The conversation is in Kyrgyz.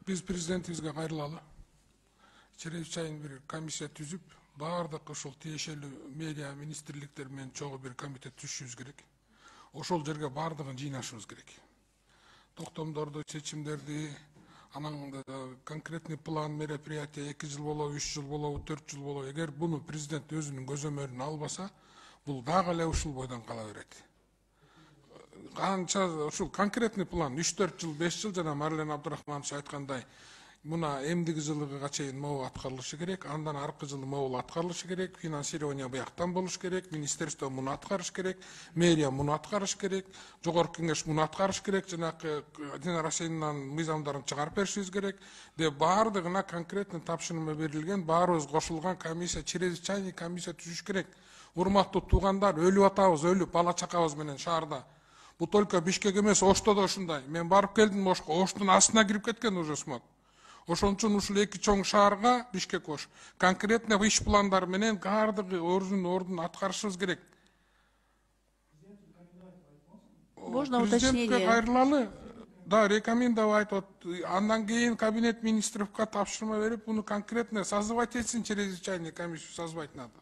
Биз президентибизге кайрылалы. Чрезвычайный бир комиссия түзүп, баардык ушул тиешелүү медиа министрликтер менен чогуу бир комитет түзүшүбүз керек. Ошол жерге баардыгын жыйнашыбыз керек. Токтомдорду, чечимдерди, анан конкретный план мероприятия 2 жыл болобу, 3 жыл болобу, 4 жыл болобу. Эгер буну президент өзүнүн көзөмөлүнө албаса, бул дагы эле ушул бойдон кала берет. Канча ушул конкретный план 3-4 жыл, 5 жыл жана Марлен Абдурахманович айткандай, мына эмдиги жылыга чейин могу аткарылышы керек, андан аркы жылы могу аткарылышы керек, финансирование буяктан болуш керек, министерство муну аткарыш керек, мэрия муну аткарыш керек, жогорку кеңеш муну аткарыш керек, жанагы Динара Сейнинин мыйзамдарын чыгарып беришибиз керек деп баардыгына конкретный тапшырма берилген, баарыбыз кошулган комиссия, чрезвычайный комиссия түзүш керек. Урматтуу туугандар, өлүп атабыз, өлүп бала чакабыз менен шаарда. Бул только Бишкек эмес, Ошто да ушундай. Мен барып келдим Ошко, Оштун астына кирип кеткен уже смог. Ошон үчүн ушул эки чоң шаарга, Бишкек, Ош, конкретно иш пландар менен баардыгы өзүнүн ордун аткарышыбыз керек. Можно Президентке уточнение? кайрылалы. Да, рекомендовать от. Андан кийин кабинет министровка тапшырма берип, буну конкретно созвать этсин, чрезвычайный комиссию созвать надо.